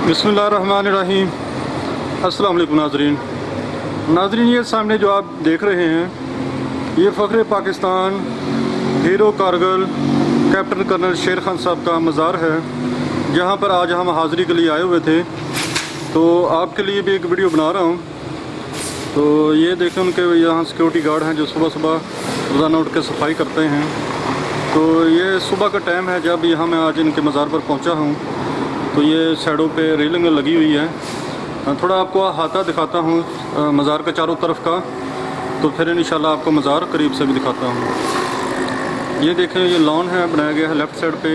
बिस्मिल्लाहिर्रहमानिर्रहीम। अस्सलाम वालेकुम नाज़रीन, ये सामने जो आप देख रहे हैं ये फ़ख्र Pakistan hero Kargil captain colonel Sher Khan साहब का मज़ार है, जहाँ पर आज हम हाज़िरी के लिए आए हुए थे। तो आपके लिए भी एक वीडियो बना रहा हूँ। तो ये देखें, उनके यहाँ सिक्योरिटी गार्ड हैं जो सुबह सुबह रोज़ाना उठ के सफाई करते हैं। तो ये सुबह का टाइम है जब यहाँ मैं आज इनके मज़ार पर पहुँचा हूँ। तो ये साइडों पे रेलिंग लगी हुई है। थोड़ा आपको अहाता दिखाता हूँ मज़ार के चारों तरफ का, तो फिर इंशाल्लाह आपको मज़ार करीब से भी दिखाता हूँ। ये देखें, ये लॉन है बनाया गया है लेफ़्ट साइड पे।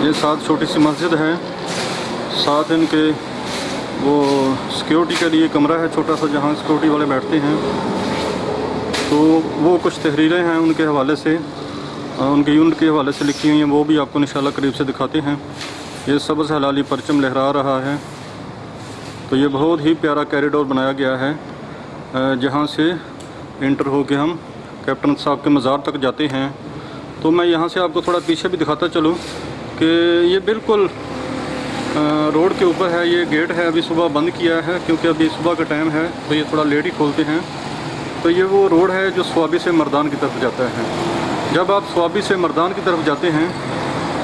ये साथ छोटी सी मस्जिद है, साथ इनके वो सिक्योरिटी के लिए कमरा है छोटा सा, जहाँ सिक्योरिटी वाले बैठते हैं। तो वो कुछ तहरीरें हैं उनके हवाले से, उनके यूनिट के हवाले से लिखी हुई हैं, वो भी आपको इंशाल्लाह करीब से दिखाते हैं। ये सब्ज़ हलाली परचम लहरा रहा है। तो ये बहुत ही प्यारा कॉरिडोर बनाया गया है, जहाँ से इंटर होके हम कैप्टन साहब के मज़ार तक जाते हैं। तो मैं यहाँ से आपको थोड़ा पीछे भी दिखाता चलूँ कि ये बिल्कुल रोड के ऊपर है। ये गेट है, अभी सुबह बंद किया है क्योंकि अभी सुबह का टाइम है, तो ये थोड़ा लेट ही खोलते हैं। तो ये वो रोड है जो स्वाबी से मर्दान की तरफ जाता है। जब आप स्वाबी से मर्दान की तरफ जाते हैं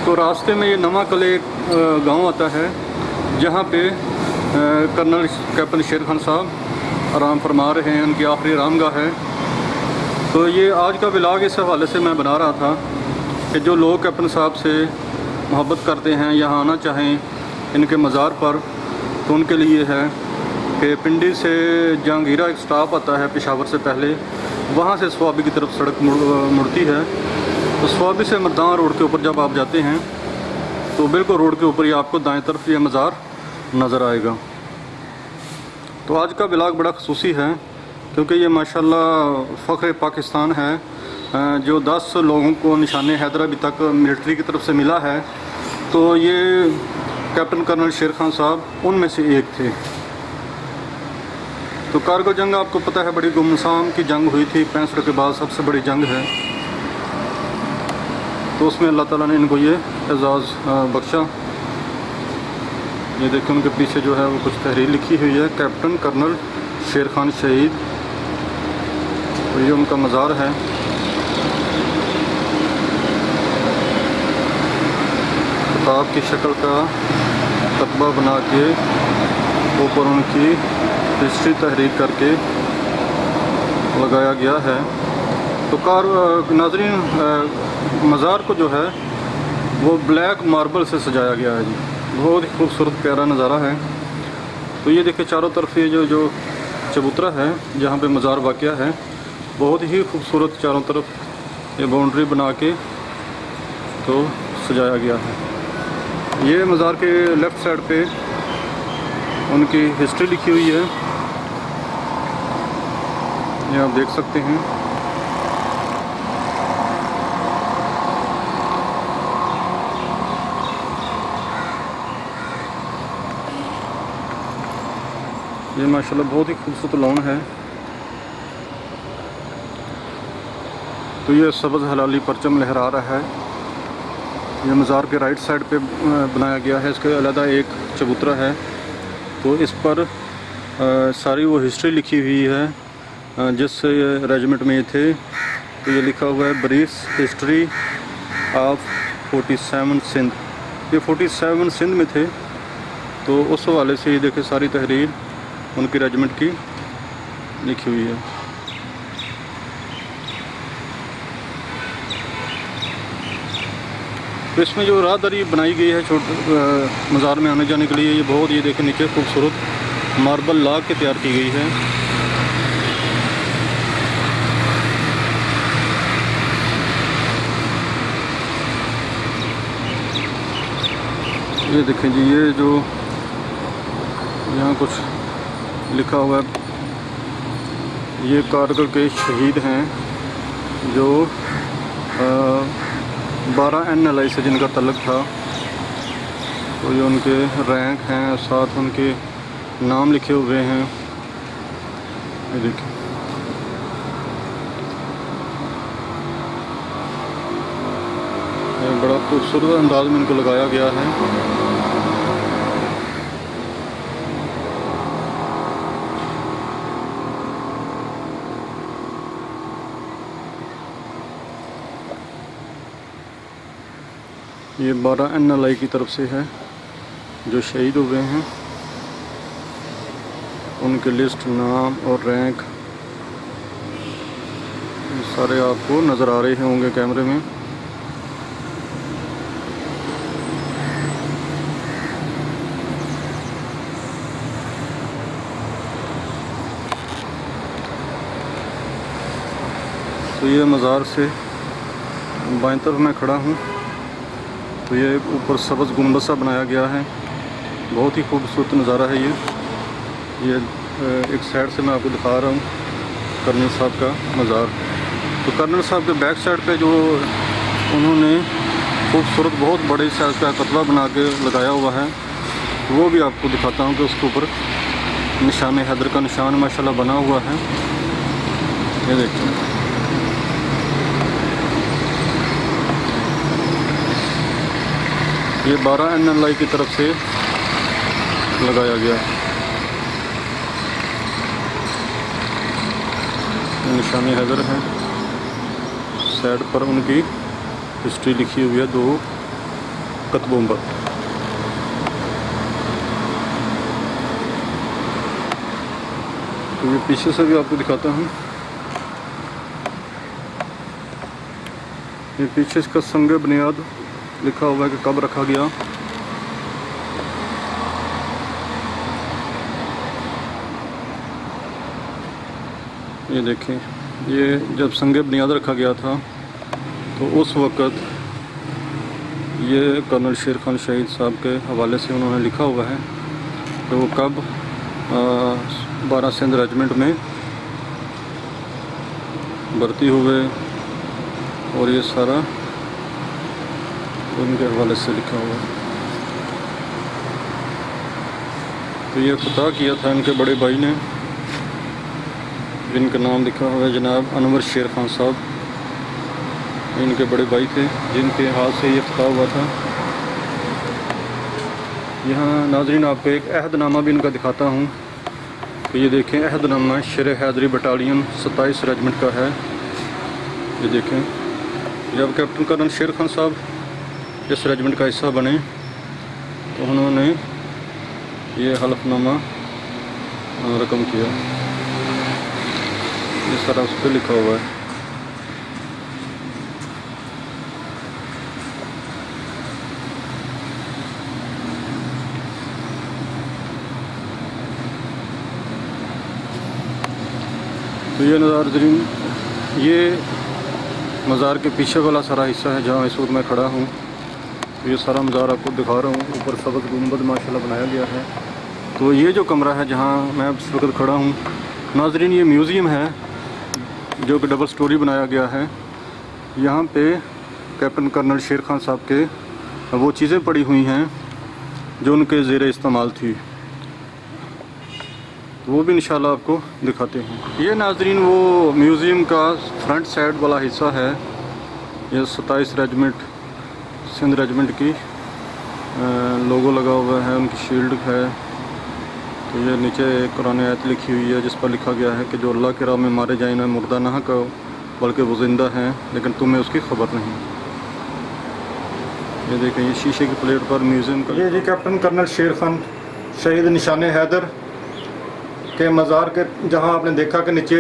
तो रास्ते में ये नवा कले गांव आता है, जहाँ पे कर्नल कैप्टन शेर खान साहब आराम फरमा रहे हैं, उनकी आखिरी आरामगाह है। तो ये आज का व्लॉग इस हवाले से मैं बना रहा था कि जो लोग कैप्टन साहब से मोहब्बत करते हैं, यहाँ आना चाहें इनके मज़ार पर, तो उनके लिए है कि पिंडी से जहांगीरा एक स्टॉप आता है पेशावर से पहले, वहाँ से स्वाबी की तरफ सड़क मुड़ती है। तो स्वाबी से मर्दान रोड के ऊपर जब आप जाते हैं तो बिल्कुल रोड के ऊपर ही आपको दाएं तरफ ये मज़ार नज़र आएगा। तो आज का व्लॉग बड़ा ख़ुसूसी है क्योंकि ये माशाल्लाह फ़ख्र पाकिस्तान है, जो 10 लोगों को निशाने हैदर अभी तक मिलिट्री की तरफ से मिला है। तो ये कैप्टन कर्नल शेर खान साहब उनमें से एक थे। तो कारगिल जंग आपको पता है बड़ी गुमनाम की जंग हुई थी, 65 के बाद सबसे बड़ी जंग है। तो उसमें अल्लाह ताला ने इनको ये एजाज़ बख्शा। ये देखें, उनके पीछे जो है वो कुछ तहरीर लिखी हुई है, कैप्टन कर्नल शेर खान शहीद। तो ये उनका मज़ार है। किताब की शक्ल का तकबा बना के ऊपर उनकी हिस्ट्री तहरीर करके लगाया गया है। तो नाज़रीन, मज़ार को जो है वो ब्लैक मार्बल से सजाया गया है जी। बहुत ही खूबसूरत प्यारा नज़ारा है। तो ये देखिए चारों तरफ ये जो चबूतरा है जहाँ पे मज़ार वाक़या है, बहुत ही खूबसूरत चारों तरफ ये बाउंड्री बना के तो सजाया गया है। ये मज़ार के लेफ़्ट साइड पे उनकी हिस्ट्री लिखी हुई है, ये आप देख सकते हैं। ये माशाल्लाह बहुत ही खूबसूरत लॉन है। तो ये सब्ज़ हलाली परचम लहरा रहा है। ये मज़ार के राइट साइड पे बनाया गया है, इसके अलग एक चबूतरा है। तो इस पर सारी वो हिस्ट्री लिखी हुई है जिस रेजिमेंट में ये थे। तो ये लिखा हुआ है ब्रीफ हिस्ट्री ऑफ 47 सिंध। ये 47 सिंध में थे। तो उस हवाले से ये देखे सारी तहरीर उनकी रेजिमेंट की लिखी हुई है। तो इसमें जो राहदारी बनाई गई है छोटे मज़ार में आने जाने के लिए, ये बहुत ये देखें नीचे खूबसूरत मार्बल ला के तैयार की गई है। ये देखें जी, ये जो यहाँ कुछ लिखा हुआ है, ये कारगिल के शहीद हैं जो 12 NLI से जिनका तल्लुक़ था। तो ये उनके रैंक हैं, साथ उनके नाम लिखे हुए हैं। ये देखिए, बड़ा खूबसूरत अंदाज में इनको लगाया गया है। ये 12 NLI की तरफ से है जो शहीद हुए हैं, उनके लिस्ट, नाम और रैंक सारे आपको नज़र आ रहे होंगे कैमरे में। तो ये मज़ार से बाईं तरफ मैं खड़ा हूँ, तो ये ऊपर सब्ज़ गुंबद सा बनाया गया है, बहुत ही खूबसूरत नज़ारा है ये एक साइड से मैं आपको दिखा रहा हूँ कर्नल साहब का मज़ार। तो कर्नल साहब के बैक साइड पे जो उन्होंने खूबसूरत बहुत बड़े साइज़ का कतला बना के लगाया हुआ है, वो भी आपको दिखाता हूँ कि उसके ऊपर निशान हैदर का निशान माशाल्लाह बना हुआ है। ये देखिए, ये 12 NLI की तरफ से लगाया गया है। निशान हैदर है, साइड पर उनकी हिस्ट्री लिखी हुई है 2 कतबों पर। तो ये पीछे से भी आपको दिखाता हूँ, ये पीछे इसका संग बुनियाद लिखा हुआ है कि कब रखा गया। ये देखें, ये जब संग बुनियाद रखा गया था तो उस वक़्त ये कर्नल शेर खान शहीद साहब के हवाले से उन्होंने लिखा हुआ है कि वो कब 12 सिंध रेजिमेंट में भर्ती हुए, और ये सारा उनके हवाले से लिखा हुआ है। तो ये फतह किया था इनके बड़े भाई ने, जिनका नाम लिखा हुआ है जनाब अनवर शेर खान साहब। इनके बड़े भाई थे जिनके हाथ से ये फतह हुआ था। यहाँ नाज़रीन आपको एक अहदनामा भी इनका दिखाता हूँ। तो ये देखें, अहदनामा शेर हैदरी बटालियन 27 रेजिमेंट का है। ये देखें, जब कैप्टन कर्नल शेर खान साहब इस रेजिमेंट का हिस्सा बने तो उन्होंने ये हलफनामा रकम किया। ये सारा उस पर लिखा हुआ है। तो ये नाज़रीन, ये मज़ार के पीछे वाला सारा हिस्सा है जहाँ इस वक्त मैं खड़ा हूँ। तो ये सारा मज़ार आपको दिखा रहा हूँ। ऊपर सब्ज़ गुंबद माशाल्लाह बनाया गया है। तो ये जो कमरा है जहाँ मैं इस वक्त खड़ा हूँ नाज़रीन, ये म्यूज़ियम है जो कि डबल स्टोरी बनाया गया है। यहाँ पे कैप्टन कर्नल शेर खान साहब के वो चीज़ें पड़ी हुई हैं जो उनके ज़ेरे इस्तेमाल थी, वो भी इंशाल्लाह आपको दिखाते हैं। ये नाज़रीन वो म्यूज़ियम का फ्रंट साइड वाला हिस्सा है। ये 27 रेजिमेंट सिंध रेजिमेंट की लोगो लगा हुआ है, उनकी शील्ड है। तो ये नीचे कुरान आयत लिखी हुई है जिस पर लिखा गया है कि जो अल्लाह के राह में मारे जाए ना मुर्दा ना कहो, बल्कि वो ज़िंदा हैं लेकिन तुम्हें उसकी ख़बर नहीं। ये देखें, ये शीशे की प्लेट पर म्यूज़ियम का। ये जी कैप्टन कर्नल शेर खान शहीद निशान हैदर के मज़ार के जहाँ आपने देखा कि नीचे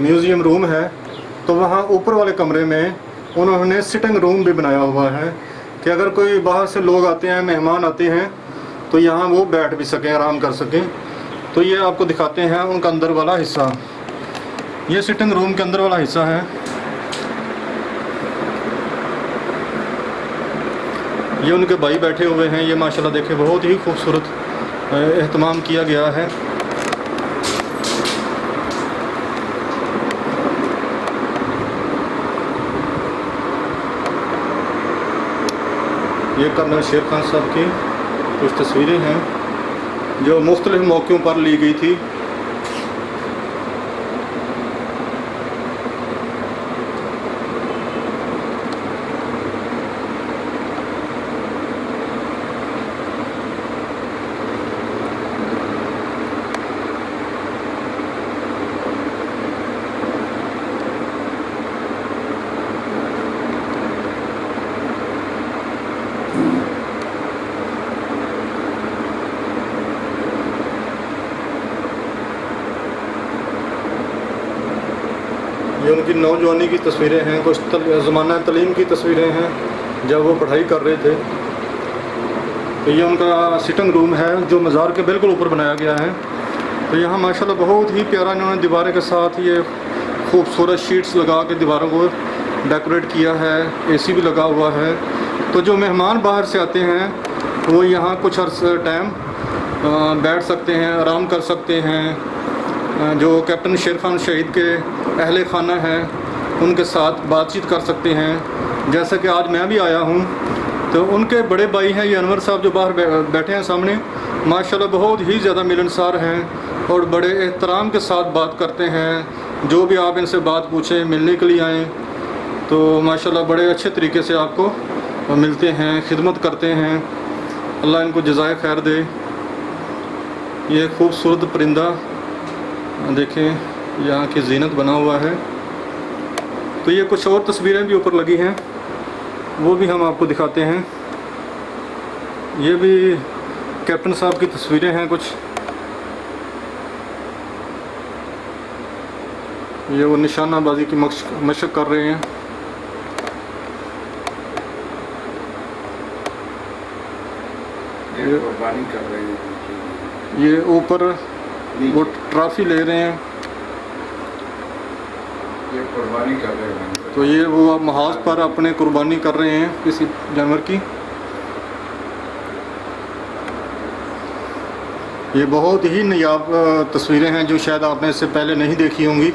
म्यूज़ियम रूम है, तो वहाँ ऊपर वाले कमरे में उन्होंने सिटिंग रूम भी बनाया हुआ है कि अगर कोई बाहर से लोग आते हैं, मेहमान आते हैं, तो यहाँ वो बैठ भी सकें, आराम कर सकें। तो ये आपको दिखाते हैं उनका अंदर वाला हिस्सा। ये सिटिंग रूम के अंदर वाला हिस्सा है। ये उनके भाई बैठे हुए हैं। ये माशाल्लाह देखें, बहुत ही खूबसूरत एहतमाम किया गया है। ये कर्नल शेर खान साहब की कुछ तस्वीरें हैं जो मुख्तलिफ मौक़ों पर ली गई थी। उनकी नौजवानी की तस्वीरें हैं, कुछ ज़माना तलीम की तस्वीरें हैं जब वो पढ़ाई कर रहे थे। तो ये उनका सिटिंग रूम है जो मज़ार के बिल्कुल ऊपर बनाया गया है। तो यहाँ माशाल्लाह बहुत ही प्यारा इन्होंने दीवारें के साथ ये खूबसूरत शीट्स लगा के दीवारों को डेकोरेट किया है। एसी भी लगा हुआ है। तो जो मेहमान बाहर से आते हैं वो यहाँ कुछ अर्सा टाइम बैठ सकते हैं, आराम कर सकते हैं। जो कैप्टन शेर खान शहीद के अहले खाना हैं उनके साथ बातचीत कर सकते हैं। जैसा कि आज मैं भी आया हूँ तो उनके बड़े भाई हैं ये अनवर साहब जो बाहर बैठे हैं सामने, माशाल्लाह बहुत ही ज़्यादा मिलनसार हैं और बड़े एहतराम के साथ बात करते हैं। जो भी आप इनसे बात पूछें, मिलने के लिए आएँ तो माशाल्लाह बड़े अच्छे तरीके से आपको मिलते हैं, खिदमत करते हैं। अल्लाह इनको जज़ाए खैर दे। ये खूबसूरत परिंदा देखें, यहाँ की जीनत बना हुआ है। तो ये कुछ और तस्वीरें भी ऊपर लगी हैं, वो भी हम आपको दिखाते हैं। ये भी कैप्टन साहब की तस्वीरें हैं कुछ। ये वो निशानाबाजी की मशक कर रहे हैं। ये कुर्बानी कर रहे हैं, ये ऊपर वो ट्रॉफी ले रहे हैं। ये कुर्बानी कर रहे हैं। तो ये वो महाज पर अपने कुर्बानी कर रहे हैं किसी जानवर की। ये बहुत ही नायाब तस्वीरें हैं जो शायद आपने इससे पहले नहीं देखी होंगी।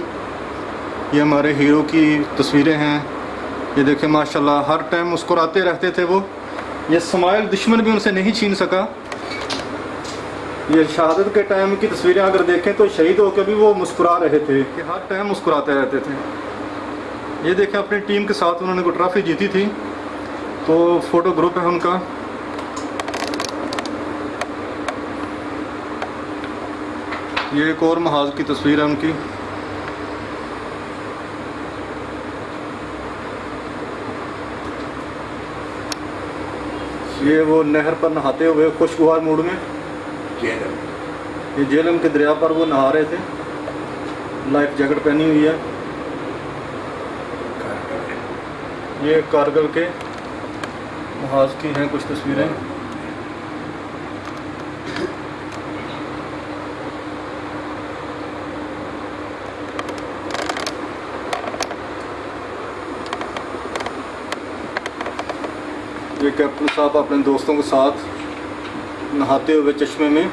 ये हमारे हीरो की तस्वीरें हैं। ये देखें माशाल्लाह हर टाइम मुस्कुराते रहते थे वो। ये स्माइल दुश्मन भी उनसे नहीं छीन सका। ये शहादत के टाइम की तस्वीरें अगर देखें तो शहीद होकर भी वो मुस्कुरा रहे थे कि हर टाइम मुस्कुराते रहते थे। ये देखें अपनी टीम के साथ उन्होंने कोई ट्रॉफी जीती थी तो फ़ोटो ग्रुप है उनका। ये एक और महाज की तस्वीर है उनकी। ये वो नहर पर नहाते हुए खुशगवार मूड में, ये झेलम के दरिया पर वो नहा रहे थे। लाइफ जैकेट पहनी हुई है। ये कारगिल के महाज की हैं कुछ तस्वीरें। ये कैप्टन साहब अपने दोस्तों के साथ नहाते हुए चश्मे में,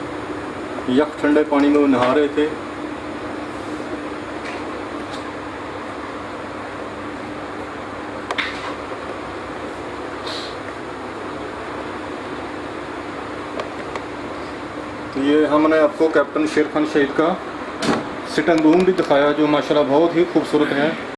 यख ठंडे पानी में वो नहा रहे थे। तो ये हमने आपको कैप्टन शेर खान शहीद का सिटिंग रूम भी दिखाया जो माशाल्लाह बहुत ही खूबसूरत है।